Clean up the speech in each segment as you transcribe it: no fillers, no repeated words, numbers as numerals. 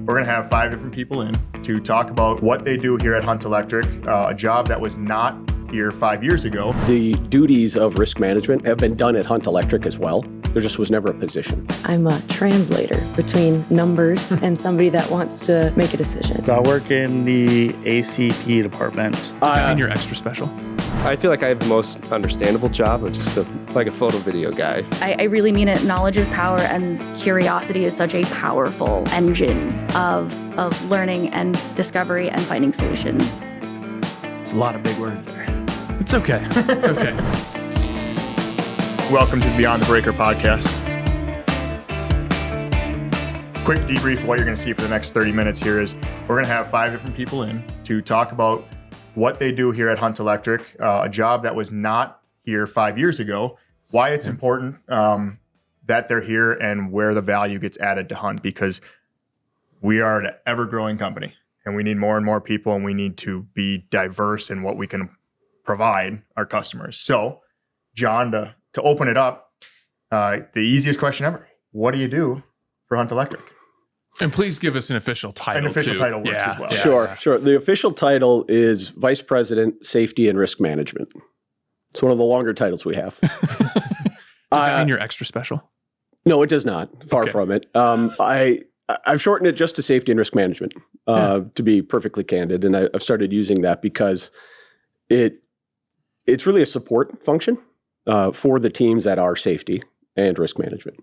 We're going to have 5 different people in to talk about what they do here at Hunt Electric, a job that was not here 5 years ago. The duties of risk management have been done at Hunt Electric as well. There just was never a position. I'm a translator between numbers and somebody that wants to make a decision. So I work in the ACP department. Does that mean you're extra special? I feel like I have the most understandable job. I'm just like a photo video guy. I really mean it. Knowledge is power, and curiosity is such a powerful engine of learning and discovery and finding solutions. It's a lot of big words there. It's okay. It's okay. Welcome to the Beyond the Breaker podcast. Quick debrief of what you're going to see for the next 30 minutes here is we're going to have 5 different people in to talk about what they do here at Hunt Electric, a job that was not here 5 years ago, why it's important that they're here, and where the value gets added to Hunt, because we are an ever-growing company and we need more and more people, and we need to be diverse in what we can provide our customers. So, John, to open it up, the easiest question ever, what do you do for Hunt Electric? And please give us an official title. An official too. title works as well. Yeah. Sure. The official title is Vice President, Safety and Risk Management. It's one of the longer titles we have. Does that mean you're extra special? No, it does not. Far Okay. from it. I've shortened it just to Safety and Risk Management, to be perfectly candid. And I've started using that because it's really a support function for the teams that are safety and risk management.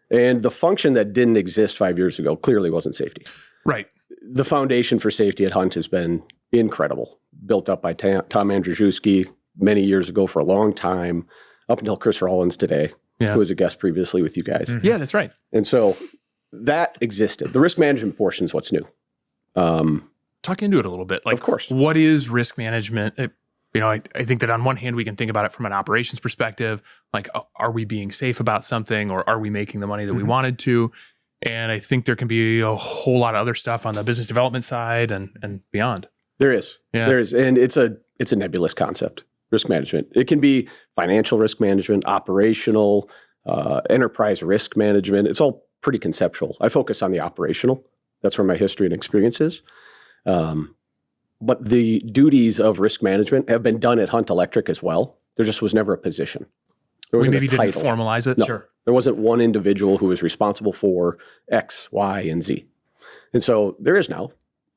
And the function that didn't exist 5 years ago clearly wasn't safety. Right. The foundation for safety at Hunt has been incredible, built up by Tom Andrzejewski many years ago for a long time, up until Chris Rollins today, who was a guest previously with you guys. Mm-hmm. Yeah, that's right. And so that existed. The risk management portion is what's new. Talk into it a little bit. Like, Of course. What is risk management? I think that on one hand, we can think about it from an operations perspective. Like, are we being safe about something, or are we making the money that we wanted to? And I think there can be a whole lot of other stuff on the business development side and beyond. There is. Yeah. There is. And it's a nebulous concept, risk management. It can be financial risk management, operational, enterprise risk management. It's all pretty conceptual. I focus on the operational. That's where my history and experience is. But the duties of risk management have been done at Hunt Electric as well. There just was never a position. There We wasn't maybe a didn't title. formalize it. No, Sure. there wasn't one individual who was responsible for X, Y, and Z. And so there is now.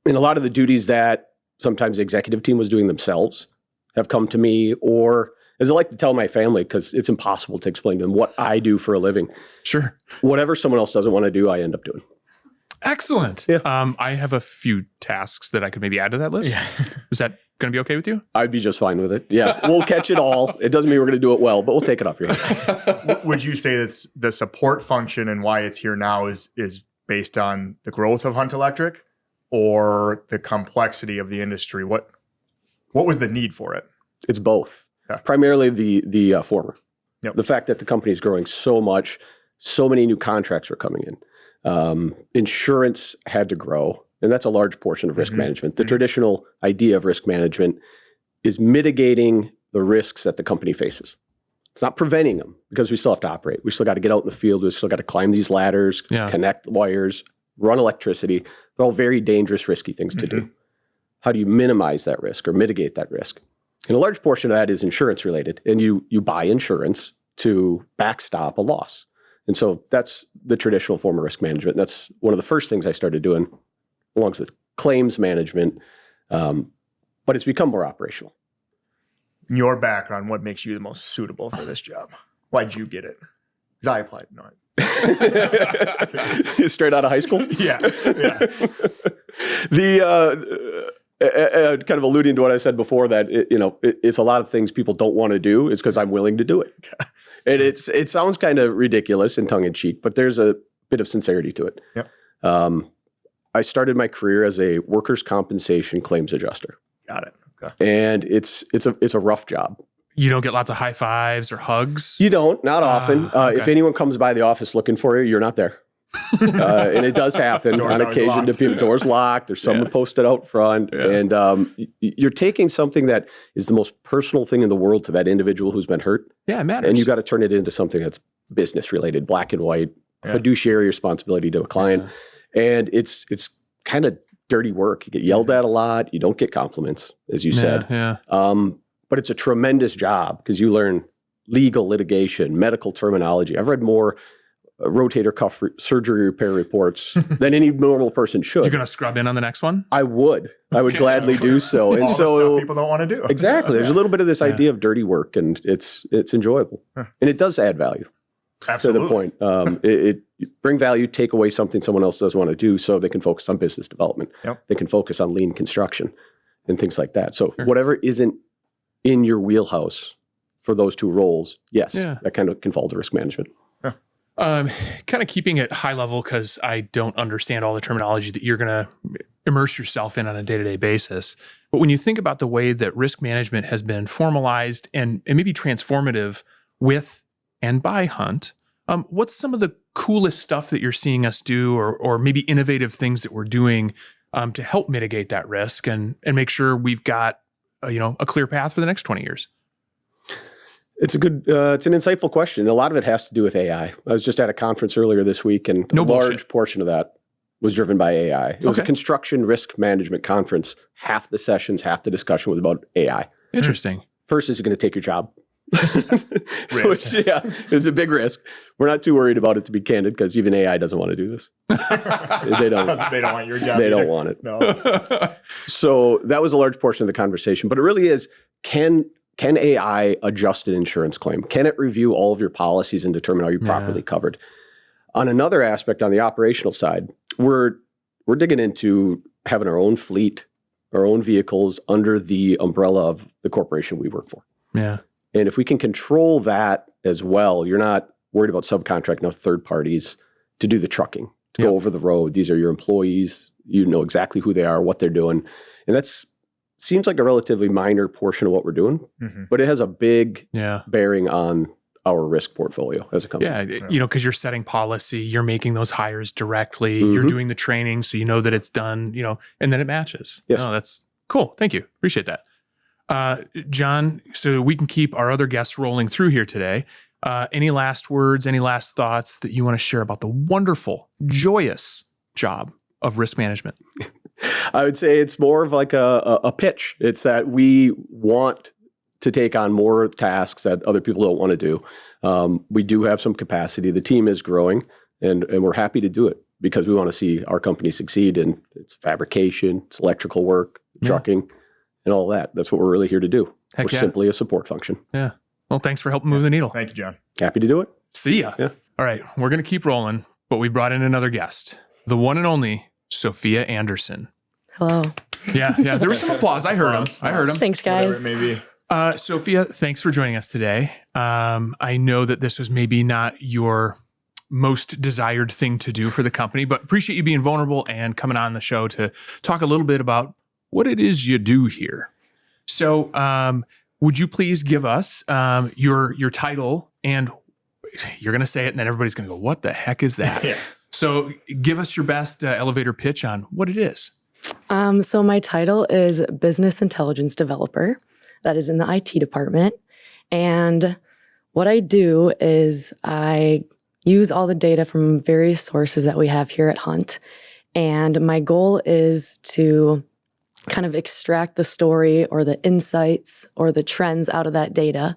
And a lot of the duties that sometimes the executive team was doing themselves have come to me, or as I like to tell my family, because it's impossible to explain to them what I do for a living. Sure. Whatever someone else doesn't want to do, I end up doing. Excellent. Yeah. I have a few tasks that I could maybe add to that list. Yeah. Is that going to be okay with you? I'd be just fine with it. Yeah, we'll catch it all. It doesn't mean we're going to do it well, but we'll take it off your hands. Would you say that the support function and why it's here now is based on the growth of Hunt Electric, or the complexity of the industry? What was the need for it? It's both. Yeah. Primarily the former. Yep. The fact that the company is growing so much, so many new contracts are coming in. Insurance had to grow, and that's a large portion of risk management. The traditional idea of risk management is mitigating the risks that the company faces. It's not preventing them, because we still have to operate. We still got to get out in the field. We still got to climb these ladders, connect wires, run electricity. They're all very dangerous, risky things to do. How do you minimize that risk or mitigate that risk? And a large portion of that is insurance related, and you buy insurance to backstop a loss. And so that's the traditional form of risk management. That's one of the first things I started doing, along with claims management, but it's become more operational. In your background, what makes you the most suitable for this job? Why'd you get it? Because I applied. No. Straight out of high school? Yeah. Kind of alluding to what I said before, that it's a lot of things people don't want to do. It's because I'm willing to do it. And it sounds kind of ridiculous and tongue-in-cheek, but there's a bit of sincerity to it. Yep. I started my career as a workers' compensation claims adjuster. Got it. Okay. And it's a rough job. You don't get lots of high fives or hugs? You don't, not often. Okay. If anyone comes by the office looking for you, you're not there. And it does happen Doors on occasion to people. Doors locked. There's someone posted out front. Yeah. And you're taking something that is the most personal thing in the world to that individual who's been hurt. Yeah, it matters. And you got to turn it into something that's business related, black and white, fiduciary responsibility to a client. And it's kind of dirty work. You get yelled at a lot. You don't get compliments, as you said. Yeah. But it's a tremendous job because you learn legal litigation, medical terminology. I've read more rotator cuff surgery repair reports than any normal person should. You're going to scrub in on the next one? I would gladly do so. And All the stuff people don't want to do. Exactly. There's a little bit of this idea of dirty work, and it's enjoyable. And it does add value. Absolutely. To the point. It bring value, take away something someone else doesn't want to do so they can focus on business development. Yep. They can focus on lean construction and things like that. So whatever isn't in your wheelhouse for those two roles, yes, that kind of can fall to risk management. Kind of keeping it high level because I don't understand all the terminology that you're going to immerse yourself in on a day-to-day basis. But when you think about the way that risk management has been formalized and maybe transformative with and by Hunt, what's some of the coolest stuff that you're seeing us do or maybe innovative things that we're doing to help mitigate that risk and make sure we've got a clear path for the next 20 years? It's it's an insightful question. A lot of it has to do with AI. I was just at a conference earlier this week, and a large portion of that was driven by AI. It was a construction risk management conference. Half the sessions, half the discussion was about AI. Interesting. First, is it going to take your job? Which, is a big risk. We're not too worried about it, to be candid, because even AI doesn't want to do this. They don't want your job. They either. don't want it. No. So that was a large portion of the conversation. But it really is, can AI adjust an insurance claim? Can it review all of your policies and determine are you properly covered? On another aspect, on the operational side, we're digging into having our own fleet, our own vehicles under the umbrella of the corporation we work for. Yeah. And if we can control that as well, you're not worried about subcontracting out third parties to do the trucking, to go over the road. These are your employees. You know exactly who they are, what they're doing. And that's seems like a relatively minor portion of what we're doing, but it has a big bearing on our risk portfolio as a company. Yeah, because you're setting policy, you're making those hires directly, you're doing the training, so you know that it's done, and then it matches. Yes. No, that's cool. Thank you. Appreciate that. John, so we can keep our other guests rolling through here today. Any last words, any last thoughts that you want to share about the wonderful, joyous job of risk management? I would say it's more of like a pitch. It's that we want to take on more tasks that other people don't want to do. We do have some capacity. The team is growing, and we're happy to do it because we want to see our company succeed in its fabrication, its electrical work, trucking, and all that. That's what we're really here to do. We're simply a support function. Yeah. Well, thanks for helping move the needle. Thank you, John. Happy to do it. See ya. Yeah. All right. We're going to keep rolling, but we brought in another guest, the one and only Sophia Anderson. Hello. Yeah. There was some applause. I heard him. Thanks, guys. Whatever it may be. Sophia, thanks for joining us today. I know that this was maybe not your most desired thing to do for the company, but appreciate you being vulnerable and coming on the show to talk a little bit about what it is you do here. So would you please give us your title, and you're going to say it and then everybody's going to go, what the heck is that? So give us your best elevator pitch on what it is. So my title is Business Intelligence Developer. That is in the IT department. And what I do is I use all the data from various sources that we have here at Hunt. And my goal is to kind of extract the story or the insights or the trends out of that data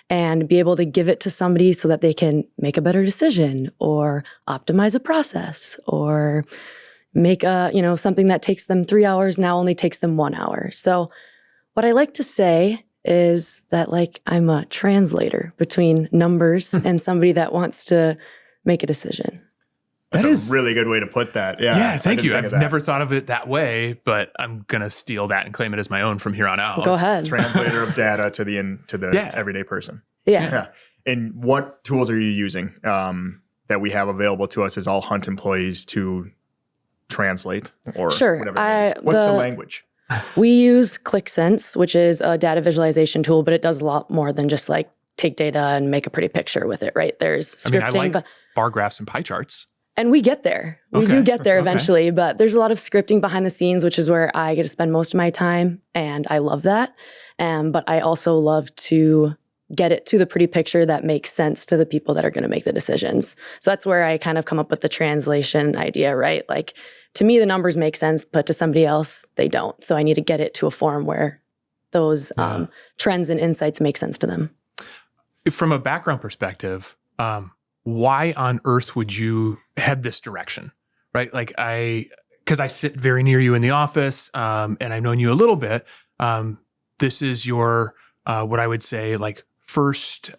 and be able to give it to somebody so that they can make a better decision or optimize a process or make something that takes them 3 hours now only takes them 1 hour. So what I like to say is that I'm a translator between numbers and somebody that wants to make a decision. That's a really good way to put that. Yeah, thank you. I've never thought of it that way, but I'm going to steal that and claim it as my own from here on out. Go ahead. Translator of data to the everyday person. Yeah. And what tools are you using that we have available to us as all Hunt employees to translate or whatever? What's the language? We use ClickSense, which is a data visualization tool, but it does a lot more than just take data and make a pretty picture with it, right? There's scripting. I like bar graphs and pie charts. And we get there. We do get there eventually, but there's a lot of scripting behind the scenes, which is where I get to spend most of my time, and I love that. But I also love to get it to the pretty picture that makes sense to the people that are going to make the decisions. So that's where I kind of come up with the translation idea, right? Like to me, the numbers make sense, but to somebody else, they don't. So I need to get it to a form where those trends and insights make sense to them. From a background perspective, why on earth would you head this direction, right? Like because I sit very near you in the office, and I've known you a little bit. This is your, what I would say, like first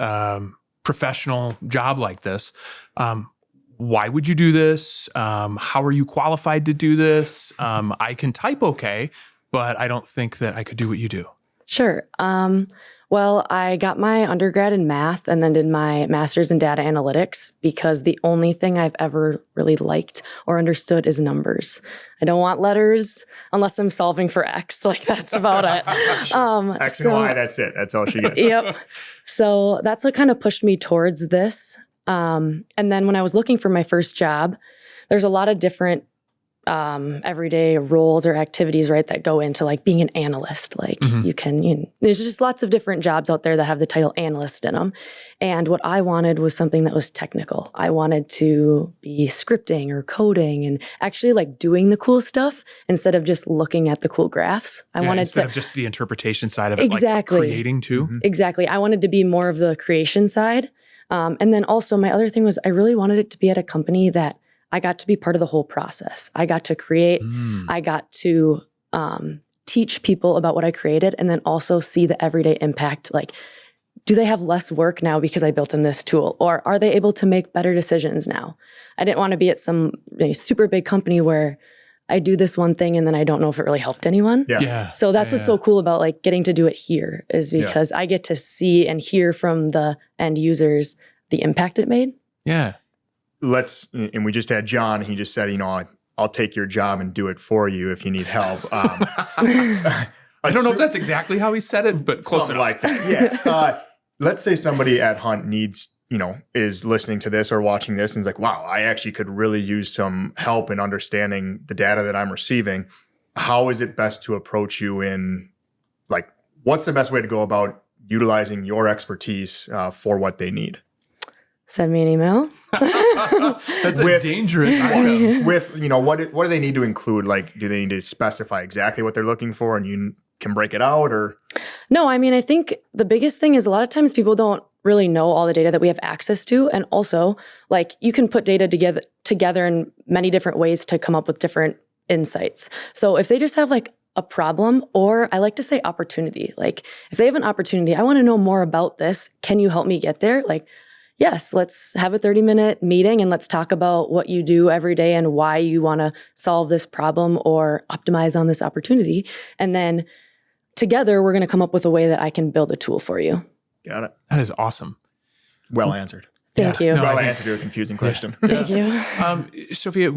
professional job like this. Why would you do this? How are you qualified to do this? I can type okay, but I don't think that I could do what you do. Sure. Well, I got my undergrad in math and then did my master's in data analytics because the only thing I've ever really liked or understood is numbers. I don't want letters unless I'm solving for X. Like that's about it. X and Y, that's it. That's all she gets. Yep. So that's what kind of pushed me towards this. And then when I was looking for my first job, there's a lot of different everyday roles or activities, right, that go into like being an analyst. Like there's just lots of different jobs out there that have the title analyst in them. And what I wanted was something that was technical. I wanted to be scripting or coding and actually like doing the cool stuff instead of just looking at the cool graphs. I wanted instead of just the interpretation side of it, exactly, like creating too. Exactly. I wanted to be more of the creation side. And then also my other thing was I really wanted it to be at a company that I got to be part of the whole process. I got to create, I got to teach people about what I created and then also see the everyday impact. Like, do they have less work now because I built in this tool? Or are they able to make better decisions now? I didn't want to be at some super big company where I do this one thing and then I don't know if it really helped anyone. Yeah. So that's what's so cool about like getting to do it here is because I get to see and hear from the end users the impact it made. Yeah. And we just had John, he just said, I'll take your job and do it for you if you need help. I don't know if that's exactly how he said it, but close enough. Like that. Yeah. Let's say somebody at Hunt needs, is listening to this or watching this and is like, wow, I actually could really use some help in understanding the data that I'm receiving. How is it best to approach you in, like, what's the best way to go about utilizing your expertise for what they need? Send me an email. That's a dangerous item. With, what do they need to include? Like, do they need to specify exactly what they're looking for and you can break it out or? No, I mean, I think the biggest thing is a lot of times people don't really know all the data that we have access to. And also, like, you can put data together in many different ways to come up with different insights. So if they just have like a problem, or I like to say opportunity, like if they have an opportunity, I want to know more about this. Can you help me get there? Like, yes, let's have a 30-minute meeting and let's talk about what you do every day and why you want to solve this problem or optimize on this opportunity. And then together, we're going to come up with a way that I can build a tool for you. Got it. That is awesome. Well answered. Thank you. Well answered to a confusing question. Thank you. Sophia,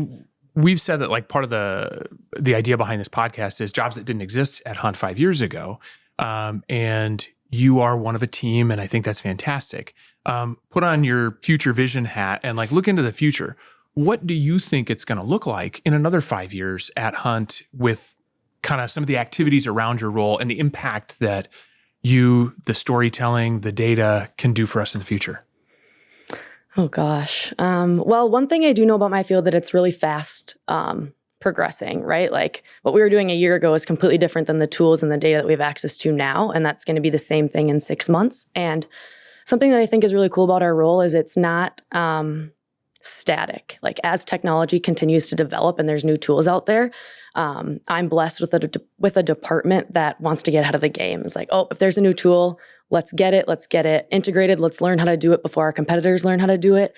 we've said that like part of the idea behind this podcast is jobs that didn't exist at Hunt 5 years ago. And you are one of a team, and I think that's fantastic. Put on your future vision hat and like look into the future. What do you think it's going to look like in another 5 years at Hunt with kind of some of the activities around your role and the impact that you, the storytelling, the data can do for us in the future? Oh gosh. Well, one thing I do know about my field that it's really fast progressing, right? Like what we were doing a year ago is completely different than the tools and the data that we have access to now. And that's going to be the same thing in 6 months. And something that I think is really cool about our role is it's not static. Like as technology continues to develop and there's new tools out there, I'm blessed with a department that wants to get ahead of the game. It's like, oh, if there's a new tool, let's get it integrated. Let's learn how to do it before our competitors learn how to do it.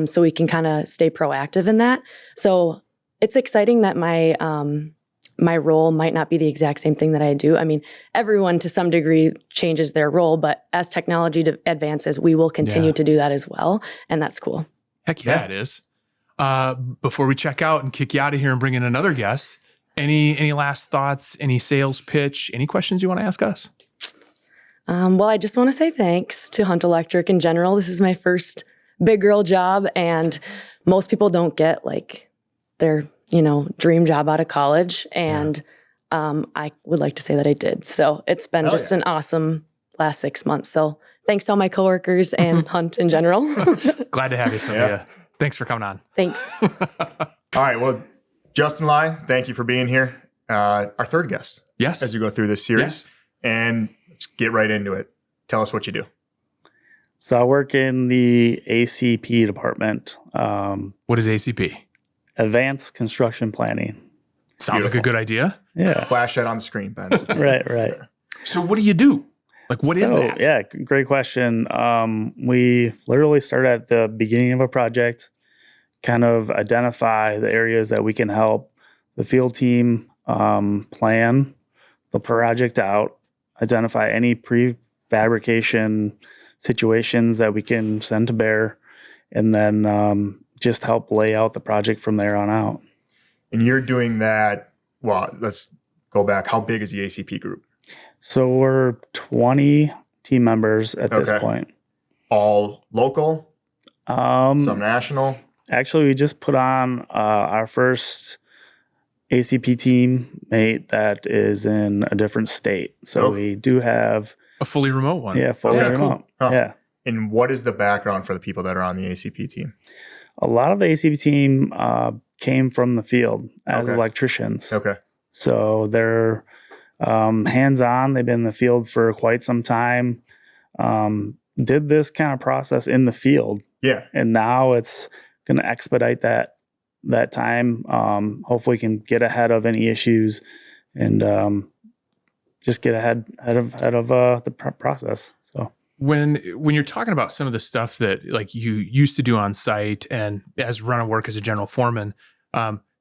So we can kind of stay proactive in that. So it's exciting that my role might not be the exact same thing that I do. I mean, everyone to some degree changes their role, but as technology advances, we will continue to do that as well. And that's cool. Heck yeah, it is. Before we check out and kick you out of here and bring in another guest, any last thoughts, any sales pitch, any questions you want to ask us? Well, I just want to say thanks to Hunt Electric in general. This is my first big girl job, and most people don't get like their, dream job out of college. And I would like to say that I did. So it's been an awesome last 6 months. So Thanks to all my coworkers and Hunt in general. Glad to have you, Sophia. Thanks for coming on. Thanks. All right. Well, Justin Lai, thank you for being here. Our third guest. Yes. As you go through this series. Yes. And let's get right into it. Tell us what you do. So I work in the ACP department, What is ACP? Advanced Construction Planning. Sounds like a good idea. Yeah. Flash that on the screen, Ben. Right. So what do you do? Like, what is that? Yeah, great question. We literally start at the beginning of a project, kind of identify the areas that we can help the field team plan the project out, identify any prefabrication situations that we can send to bear, and then just help lay out the project from there on out. And you're doing that. Well, let's go back. How big is the ACP group? So we're 20 team members at this Okay. point. All local, some national. Actually, we just put on our first ACP teammate that is in a different state. So Oh. we do have, A fully remote one. fully Yeah, remote. cool. Huh. Yeah. And what is the background for the people that are on the ACP team? A lot of the ACP team came from the field as Okay. electricians. Okay. So they're hands-on. They've been in the field for quite some time. Did this kind of process in the field, Yeah. and now it's going to expedite that time. Hopefully, can get ahead of any issues and just get ahead of the process. So. When you're talking about some of the stuff that like you used to do on site and as run of work as a general foreman,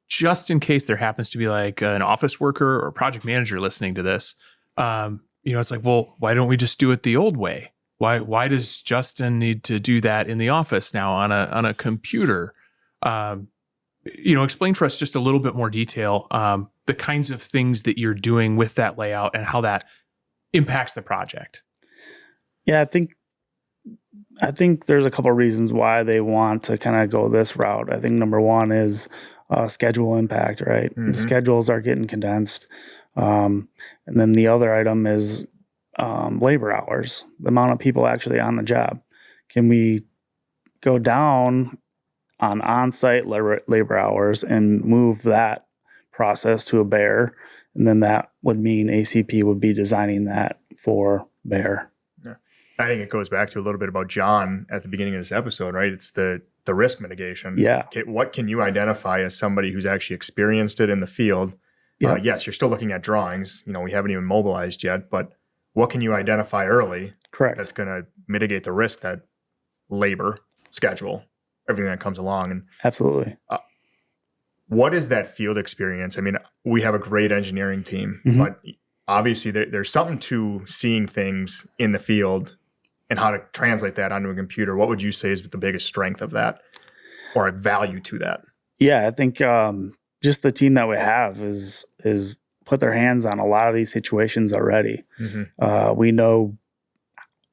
just in case there happens to be like an office worker or project manager listening to this, it's like, well, why don't we just do it the old way? Why does Justin need to do that in the office now on a computer? Explain for us just a little bit more detail, the kinds of things that you're doing with that layout and how that impacts the project. Yeah, I think there's a couple of reasons why they want to kind of go this route. I think number one is schedule impact, right? Mhm. The schedules are getting condensed. And then the other item is labor hours, the amount of people actually on the job. Can we go down on on-site labor hours and move that process to a bear? And then that would mean ACP would be designing that for bear. I think it goes back to a little bit about John at the beginning of this episode, right? It's the risk mitigation. Yeah. Okay, what can you identify as somebody who's actually experienced it in the field? Yeah. Yes, you're still looking at drawings. We haven't even mobilized yet, but what can you identify early Correct. that's going to mitigate the risk that labor, schedule, everything that comes along? And Absolutely. what is that field experience? I mean, we have a great engineering team, Mhm. but obviously there's something to seeing things in the field and how to translate that onto a computer. What would you say is the biggest strength of that or a value to that? Yeah, I think just the team that we have is put their hands on a lot of these situations already. Mm-hmm. We know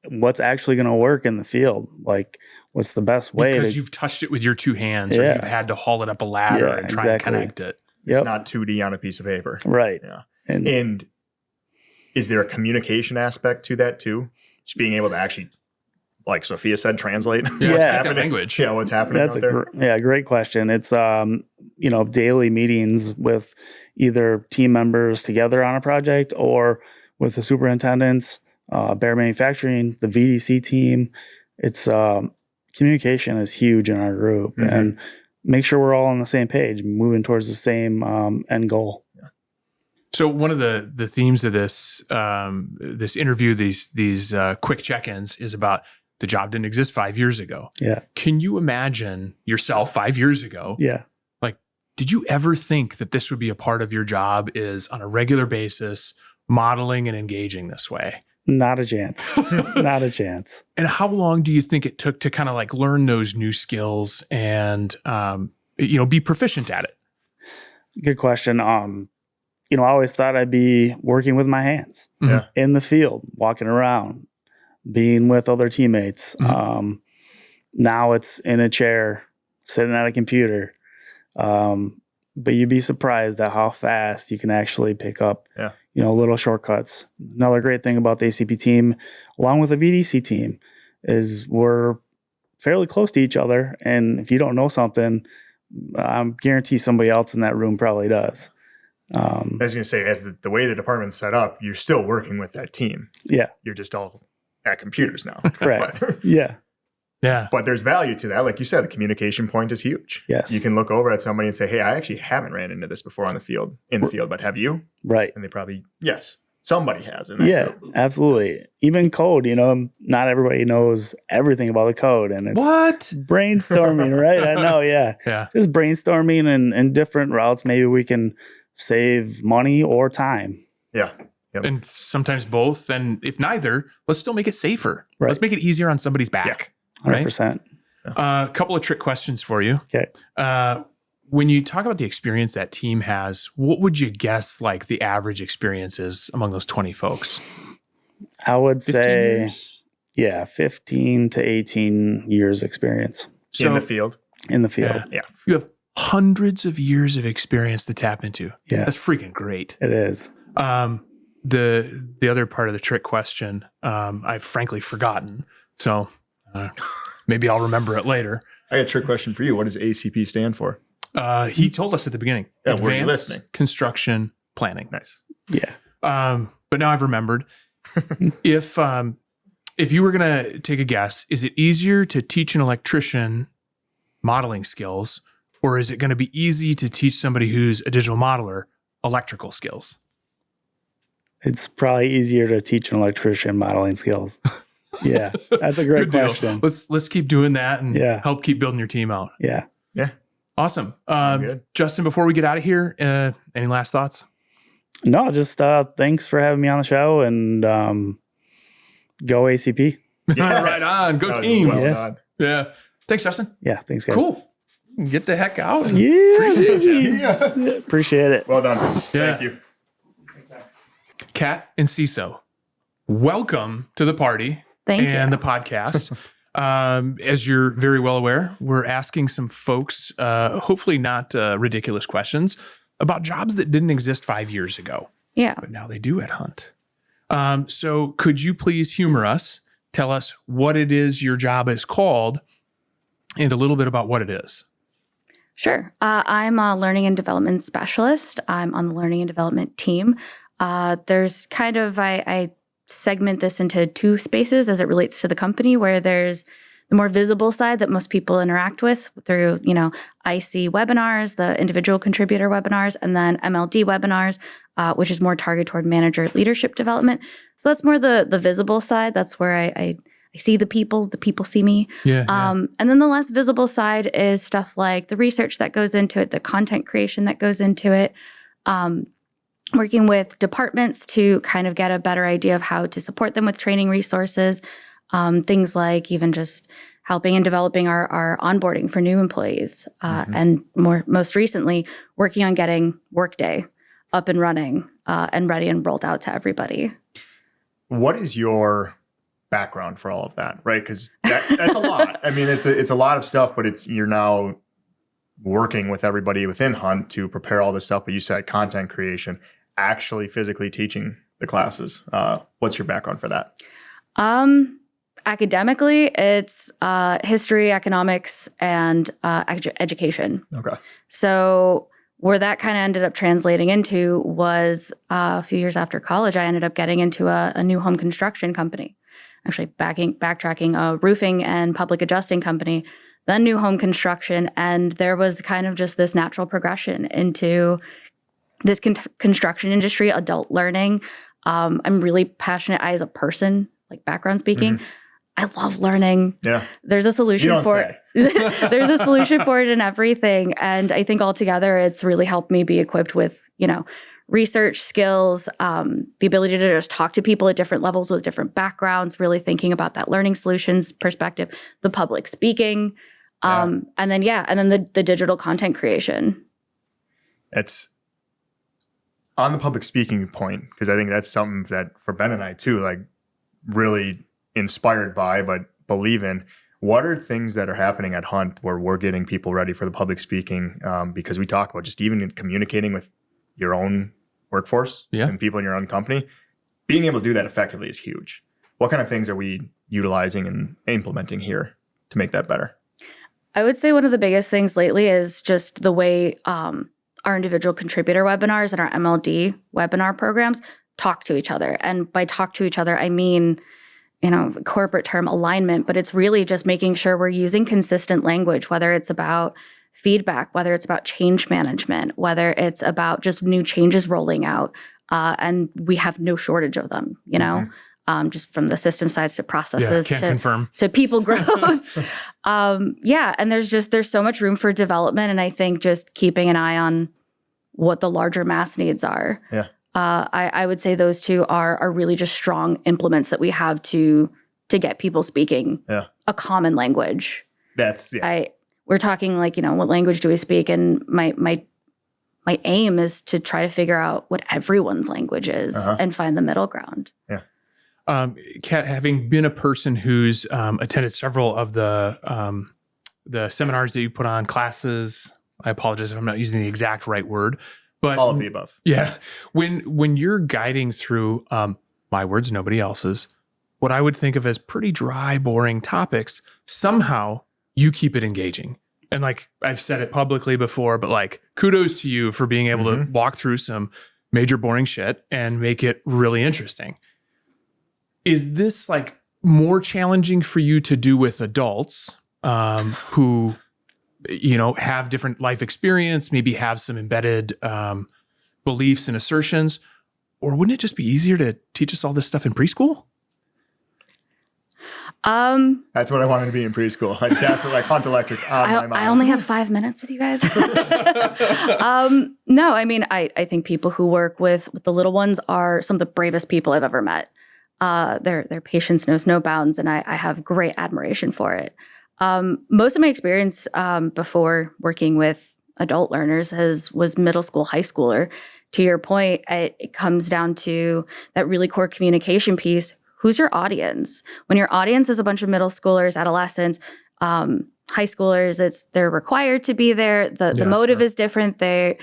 what's actually going to work in the field. Like, what's the best way? Because you've touched it with your two hands, or Yeah. you've had to haul it up a ladder Yeah, and try exactly. and connect it. It's Yep. not 2D on a piece of paper. Right. Yeah. And And is there a communication aspect to that too? Just being able to actually, like Sophia said, translate what's Yeah, happening. language. Yeah, what's happening that's out there. great question. It's daily meetings with either team members together on a project or with the superintendents, Bear Manufacturing, the VDC team. It's communication is huge in our group, Mhm. and make sure we're all on the same page, moving towards the same end goal. So one of the themes of this this interview, these quick check-ins, is about the job didn't exist 5 years ago. Yeah. Can you imagine yourself 5 years ago? Yeah. Did you ever think that this would be a part of your job, is on a regular basis modeling and engaging this way? Not a chance. Not a chance. And how long do you think it took to kind of like learn those new skills and be proficient at it? Good question. I always thought I'd be working with my hands Yeah. in the field, walking around, being with other teammates. Now it's in a chair, sitting at a computer, but you'd be surprised at how fast you can actually pick up, Yeah. little shortcuts. Another great thing about the ACP team, along with the VDC team, is we're fairly close to each other. And if you don't know something, I guarantee somebody else in that room probably does. I was going to say, as the way the department's set up, you're still working with that team. Yeah, You're just all at computers now. correct. But, Yeah, but there's value to that. Like you said, the communication point is huge. Yes. You can look over at somebody and say, hey, I actually haven't ran into this before in the field, but have you? right. And they probably, yes, somebody has. In that Yeah, group. absolutely. Even code, not everybody knows everything about the code, and it's What? brainstorming, right? I know, yeah. Yeah. Just brainstorming and different routes. Maybe we can save money or time. Yeah. Yep. And sometimes both. And if neither, let's still make it safer. Right. Let's make it easier on somebody's back. Right? 100%. A couple of trick questions for you. Okay. When you talk about the experience that team has, what would you guess like the average experience is among those 20 folks? I would 15 say, years? yeah, 15 to 18 years experience In the field. in the field. Yeah. You have hundreds of years of experience to tap into. Yeah, That's freaking great. it is. The other part of the trick question, I've frankly forgotten. So maybe I'll remember it later. I got a trick question for you. What does ACP stand for? He told us at the beginning. Yeah, were you Advanced listening? Construction Planning. Nice. Yeah. But now I've remembered. If you were going to take a guess, is it easier to teach an electrician modeling skills, or is it going to be easy to teach somebody who's a digital modeler electrical skills? It's probably easier to teach an electrician modeling skills. Yeah, that's a great Good deal. question. Let's keep doing that and Yeah. help keep building your team out. Yeah. Yeah. Awesome. Good. Justin, before we get out of here, any last thoughts? No, just thanks for having me on the show, and go ACP. Yes. Right on. Go That was team. well Yeah. done. Yeah. Thanks, Justin. Yeah, thanks, guys. Cool. Get the heck out. Yeah, Appreciate you. Yeah, appreciate it. Well done. Yeah. Thank you. Kat and CISO, welcome to the party Thank and you. the podcast. As you're very well aware, we're asking some folks, hopefully not ridiculous questions, about jobs that didn't exist 5 years ago, Yeah. but now they do at Hunt. So could you please humor us, tell us what it is your job is called, and a little bit about what it is? Sure. I'm a learning and development specialist. I'm on the learning and development team. There's kind of, I segment this into two spaces as it relates to the company, where there's the more visible side that most people interact with through, IC webinars, the individual contributor webinars, and then MLD webinars, which is more targeted toward manager leadership development. So that's more the visible side. That's where I see the people see me. Yeah. And then the less visible side is stuff like the research that goes into it, the content creation that goes into it, working with departments to kind of get a better idea of how to support them with training resources, things like even just helping and developing our onboarding for new employees, and most recently, working on getting Workday up and running and ready and rolled out to everybody. What is your background for all of that? Right, because that's a lot. I mean, it's a lot of stuff, but you're now working with everybody within Hunt to prepare all this stuff. But you said content creation, actually physically teaching the classes. What's your background for that? Academically, it's history, economics, and education. Okay. So where that kind of ended up translating into was a few years after college, I ended up getting into a new home construction company. Actually, backtracking, a roofing and public adjusting company, then new home construction. And there was kind of just this natural progression into this construction industry, adult learning. I'm really passionate. I, as a person, like background speaking, I love learning. Yeah. There's a solution for it. There's a solution for it in everything. And I think altogether, it's really helped me be equipped with, research skills, the ability to just talk to people at different levels with different backgrounds, really thinking about that learning solutions perspective, the public speaking, and then the digital content creation. It's on the public speaking point, because I think that's something that for Ben and I too, like really inspired by, but believe in. What are things that are happening at Hunt where we're getting people ready for the public speaking? Because we talk about just even communicating with your own workforce and people in your own company, being able to do that effectively is huge. What kind of things are we utilizing and implementing here to make that better? I would say one of the biggest things lately is just the way our individual contributor webinars and our MLD webinar programs talk to each other. And by talk to each other, I mean, corporate term alignment, but it's really just making sure we're using consistent language, whether it's about feedback, whether it's about change management, whether it's about just new changes rolling out. And we have no shortage of them, just from the system sides to processes to people growth. And there's so much room for development. And I think just keeping an eye on what the larger mass needs are. Yeah. I would say those two are really just strong implements that we have to get people speaking a common language. We're talking like, what language do we speak? And my aim is to try to figure out what everyone's language is and find the middle ground. Yeah. Kat, having been a person who's attended several of the seminars that you put on, classes, I apologize if I'm not using the exact right word, but all of the above. Yeah. When you're guiding through my words, nobody else's, what I would think of as pretty dry, boring topics, somehow you keep it engaging. And like I've said it publicly before, but like kudos to you for being able to walk through some major boring shit and make it really interesting. Is this like more challenging for you to do with adults who, have different life experience, maybe have some embedded beliefs and assertions? Or wouldn't it just be easier to teach us all this stuff in preschool? That's what I wanted to be in preschool. I definitely like Hunt Electric on my mind. I only have 5 minutes with you guys. No, I mean, I think people who work with the little ones are some of the bravest people I've ever met. Their patience knows no bounds, and I have great admiration for it. Most of my experience before working with adult learners was middle school, high schooler. To your point, it comes down to that really core communication piece. Who's your audience? When your audience is a bunch of middle schoolers, adolescents, high schoolers, they're required to be there. The motive is different. The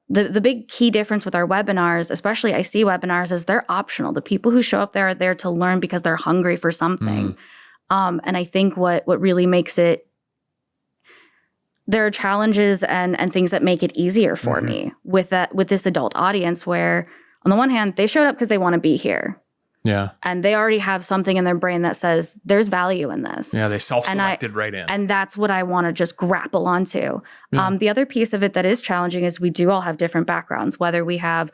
big key difference with our webinars, especially IC webinars, is they're optional. The people who show up there are there to learn because they're hungry for something. And I think what really makes it, there are challenges and things that make it easier for me with this adult audience, where on the one hand, they showed up because they want to be here. Yeah. And they already have something in their brain that says there's value in this. Yeah, they self-selected right in. And that's what I want to just grapple onto. Yeah. The other piece of it that is challenging is we do all have different backgrounds, whether we have,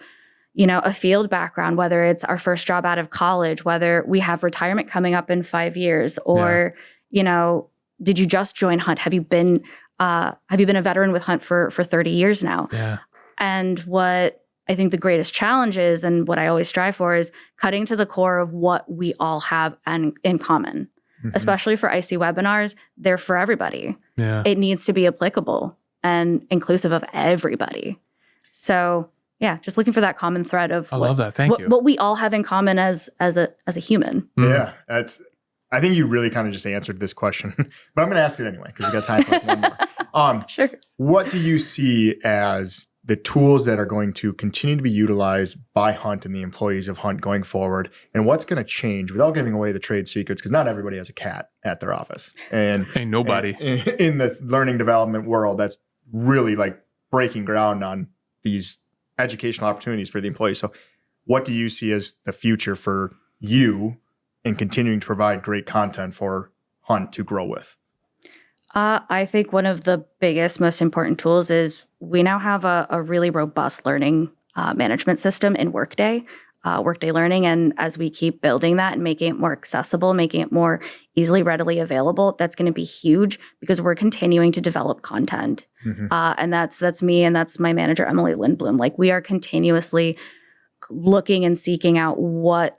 a field background, whether it's our first job out of college, whether we have retirement coming up in 5 years, or, did you just join Hunt? Have you been a veteran with Hunt for 30 years now? Yeah. And what I think the greatest challenge is, and what I always strive for, is cutting to the core of what we all have in common. Especially for IC webinars, they're for everybody. Yeah. It needs to be applicable and inclusive of everybody. So yeah, just looking for that common thread of I love that. Thank you. What we all have in common as a human. Yeah, I think you really kind of just answered this question, but I'm going to ask it anyway because we got time for like one more. Sure. What do you see as the tools that are going to continue to be utilized by Hunt and the employees of Hunt going forward, and what's going to change without giving away the trade secrets? Because not everybody has a cat at their office, and ain't nobody in this learning development world that's really like breaking ground on these educational opportunities for the employees. So what do you see as the future for you in continuing to provide great content for Hunt to grow with? I think one of the biggest, most important tools is we now have a really robust learning management system in Workday Learning. And as we keep building that and making it more accessible, making it more easily, readily available, that's going to be huge because we're continuing to develop content. And that's me and that's my manager, Emily Lindblom. Like, we are continuously looking and seeking out where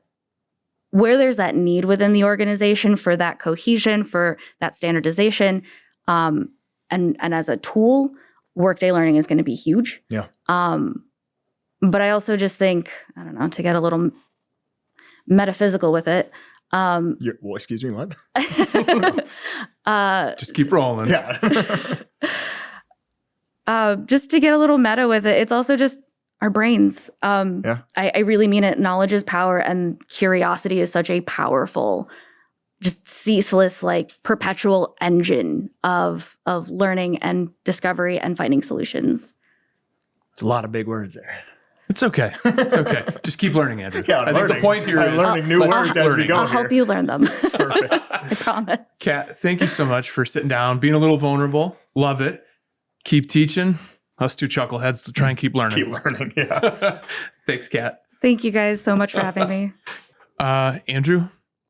there's that need within the organization for that cohesion, for that standardization. And as a tool, Workday Learning is going to be huge. Yeah. But I also just think, I don't know, to get a little metaphysical with it, Well, excuse me, what? Just keep rolling. Yeah. Just to get a little meta with it, it's also just our brains. Yeah. I really mean it. Knowledge is power, and curiosity is such a powerful, just ceaseless, like perpetual engine of learning and discovery and finding solutions. It's a lot of big words there. It's okay. It's okay. Just keep learning, Andrew. Yeah, I think the point here I'm is learning new words as we go. I'll help you learn them. Perfect. I promise. Kat, thank you so much for sitting down, being a little vulnerable. Love it. Keep teaching. Us two chuckleheads to try and keep learning. Keep learning. Yeah. Thanks, Kat. Thank you guys so much for having me. Andrew,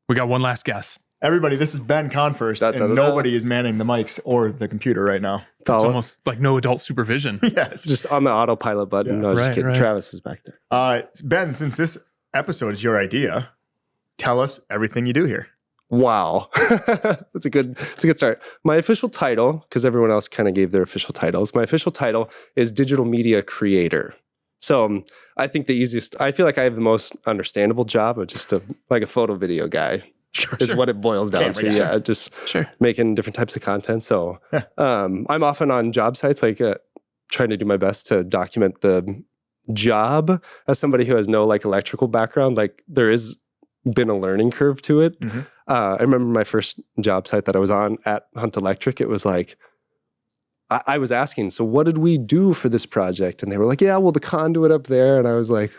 we got one last guest. Everybody, this is Ben Converse, and nobody is manning the mics or the computer right now. It's almost like no adult supervision. Yes. Just on the autopilot button. Yeah. No, just Right, kidding. right. Travis is back there. Ben, since this episode is your idea, tell us everything you do here. Wow. It's a good start. My official title, because everyone else kind of gave their official titles, my official title is digital media creator. So I think I feel like I have the most understandable job of just like a photo video guy. Is what it boils down to. Yeah, just making different types of content. So I'm often on job sites, like trying to do my best to document the job. As somebody who has no like electrical background, like there is been a learning curve to it. Mm-hmm. I remember my first job site that I was on at Hunt Electric. It was like, I was asking, so what did we do for this project? And they were like, yeah, well, the conduit up there. And I was like,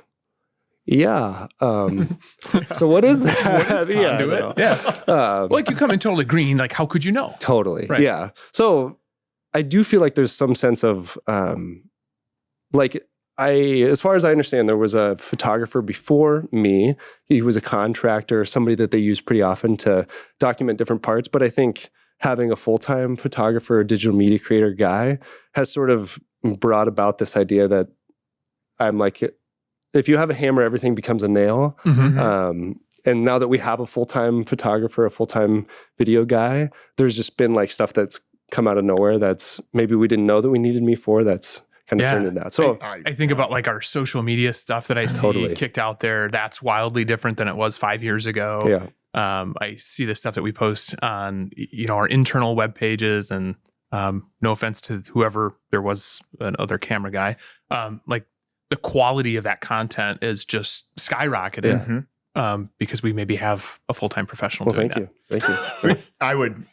yeah. So what is that? What is conduit? Yeah. Like you come in totally green. Like, how could you know? Totally. Right. Yeah. So I do feel like there's some sense of as far as I understand, there was a photographer before me. He was a contractor, somebody that they use pretty often to document different parts. But I think having a full-time photographer, digital media creator guy has sort of brought about this idea that I'm like, if you have a hammer, everything becomes a nail. Mm-hmm. And now that we have a full-time photographer, a full-time video guy, there's just been like stuff that's come out of nowhere that's maybe we didn't know that we needed me for. That's kind of turned into that. So I think about like our social media stuff that I see kicked out there. That's wildly different than it was 5 years ago. Yeah. I see the stuff that we post on, our internal web pages, and no offense to whoever there was another camera guy, like the quality of that content is just skyrocketed because we maybe have a full-time professional doing that. Thank you. I would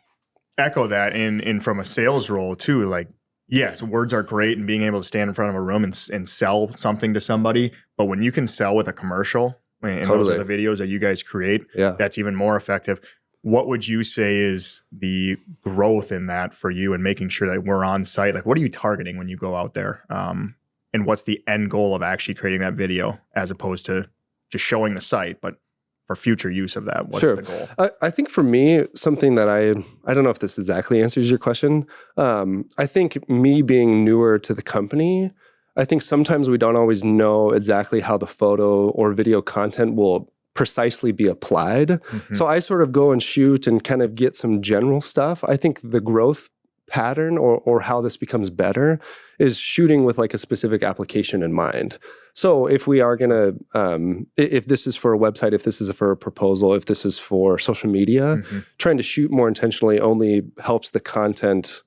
echo that in from a sales role too. Like, yes, words are great and being able to stand in front of a room and sell something to somebody. But when you can sell with a commercial, and those are the videos that you guys create, that's even more effective. What would you say is the growth in that for you and making sure that we're on site? Like, what are you targeting when you go out there? And what's the end goal of actually creating that video as opposed to just showing the site, but for future use of that? What's the goal? I think for me, something that I don't know if this exactly answers your question. I think me being newer to the company, I think sometimes we don't always know exactly how the photo or video content will precisely be applied. Mm-hmm. So I sort of go and shoot and kind of get some general stuff. I think the growth pattern or how this becomes better is shooting with like a specific application in mind. So if we are going to, if this is for a website, if this is for a proposal, if this is for social media, trying to shoot more intentionally only helps the content,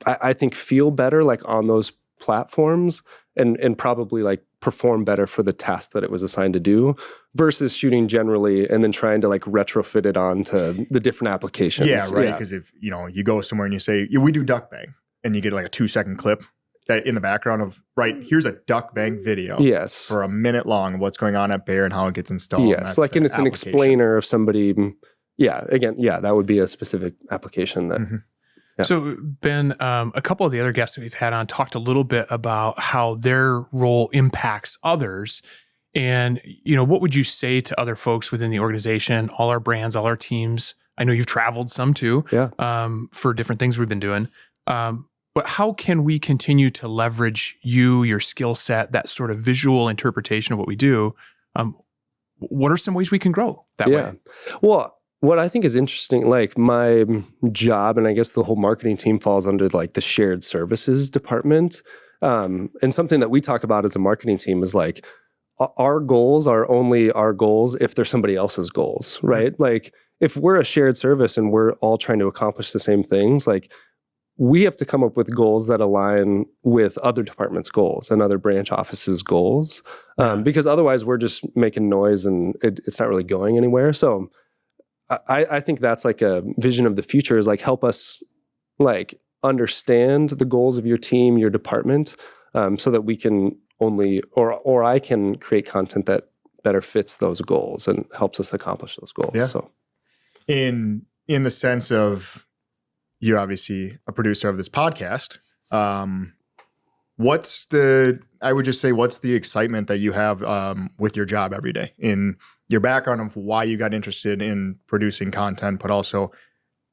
I think, feel better like on those platforms and probably like perform better for the task that it was assigned to do versus shooting generally and then trying to like retrofit it onto the different applications. Yeah, right. Because if you go somewhere and you say, we do duck bang, and you get like a 2-second clip that in the background of, here's a duck bang video for a minute long of what's going on at Bear and how it gets installed. Yes, like, and it's an explainer of somebody. That would be a specific application that. Yeah. So Ben, a couple of the other guests that we've had on talked a little bit about how their role impacts others. And, what would you say to other folks within the organization, all our brands, all our teams? I know you've traveled some too, for different things we've been doing. But how can we continue to leverage your skill set, that sort of visual interpretation of what we do? What are some ways we can grow that way? Well, what I think is interesting, like my job, and I guess the whole marketing team falls under like the shared services department. And something that we talk about as a marketing team is like, our goals are only our goals if they're somebody else's goals, right? Like if we're a shared service and we're all trying to accomplish the same things, like we have to come up with goals that align with other departments' goals and other branch offices' goals, because otherwise we're just making noise and it's not really going anywhere. So I think that's like a vision of the future, is like help us like understand the goals of your team, your department, so that we can or I can create content that better fits those goals and helps us accomplish those goals. Yeah. So In the sense of, you're obviously a producer of this podcast. What's the excitement that you have with your job every day, in your background of why you got interested in producing content, but also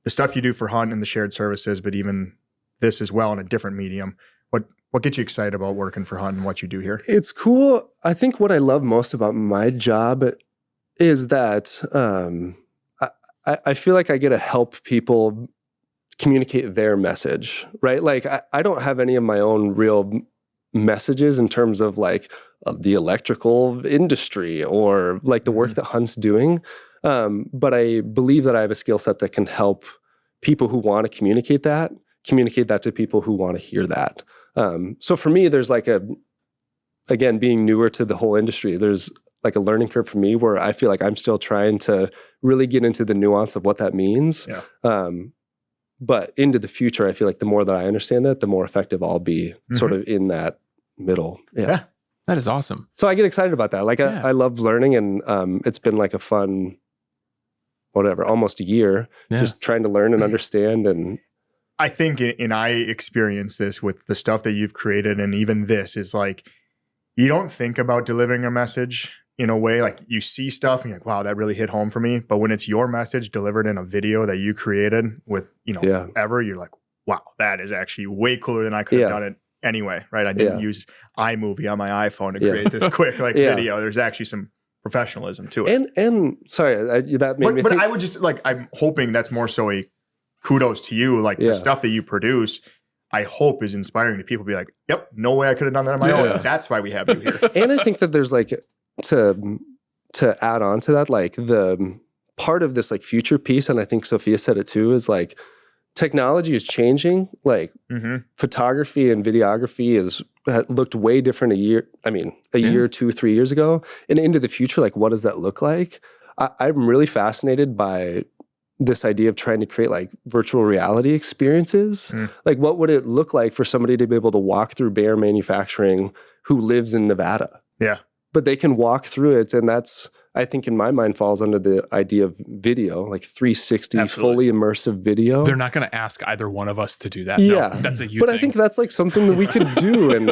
the stuff you do for Hunt and the shared services, but even this as well in a different medium? What gets you excited about working for Hunt and what you do here? it's cool. I think what I love most about my job is that I feel like I get to help people communicate their message, right? Like I don't have any of my own real messages in terms of like the electrical industry or like the work that Hunt's doing. But I believe that I have a skill set that can help people who want to communicate that to people who want to hear that. So for me, there's like again, being newer to the whole industry, there's like a learning curve for me where I feel like I'm still trying to really get into the nuance of what that means. Yeah. But into the future, I feel like the more that I understand that, the more effective I'll be sort of in that middle. Yeah. That is awesome. So I get excited about that. Like I love learning, and it's been like a fun, almost a year, just trying to learn and understand. And I think, and I experience this with the stuff that you've created, and even this is like, you don't think about delivering a message in a way, like you see stuff and you're like, wow, that really hit home for me. But when it's your message delivered in a video that you created with, whatever, you're like, wow, that is actually way cooler than I could have done it anyway, right? I didn't use iMovie on my iPhone to create this quick video. There's actually some professionalism to it. And sorry, that made me think. But I would just like, I'm hoping that's more so a kudos to you. Like the stuff that you produce, I hope is inspiring to people to be like, yep, no way I could have done that on my own. That's why we have you here. And I think that there's like, to add on to that, like the part of this like future piece, and I think Sophia said it too, is like technology is changing. Like photography and videography looked way different a year, 2, 3 years ago. And into the future, like what does that look like? I'm really fascinated by this idea of trying to create like virtual reality experiences. Like what would it look like for somebody to be able to walk through Bayer Manufacturing who lives in Nevada? Yeah. But they can walk through it, and that's, I think in my mind, falls under the idea of video, like 360, fully immersive video. They're not going to ask either one of us to do that. Yeah. No, that's a you But thing. I think that's like something that we could do. And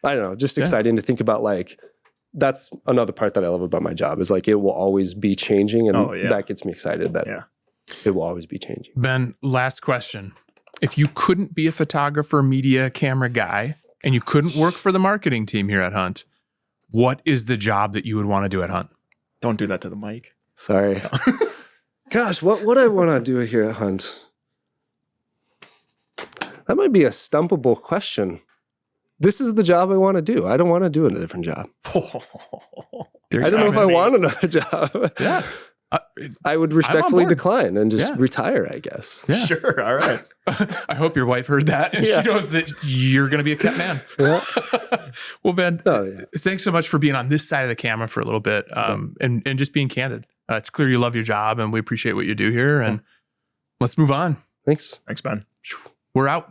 I don't know, just exciting to think about. Like, that's another part that I love about my job, is like it will always be changing. And that gets me excited that it will always be changing. Ben, last question. If you couldn't be a photographer, media, camera guy, and you couldn't work for the marketing team here at Hunt, what is the job that you would want to do at Hunt? Don't do that to the mic. Sorry. Gosh, what would I want to do here at Hunt? That might be a stumpable question. This is the job I want to do. I don't want to do a different job. I don't know if I want another job. Yeah. I would respectfully decline and just retire, I guess. Yeah. Sure. All right. I hope your wife heard that and she knows that you're going to be a kept man. Yeah. Well, Ben, thanks so much for being on this side of the camera for a little bit and just being candid. It's clear you love your job and we appreciate what you do here. And let's move on. Thanks. Thanks, Ben. We're out.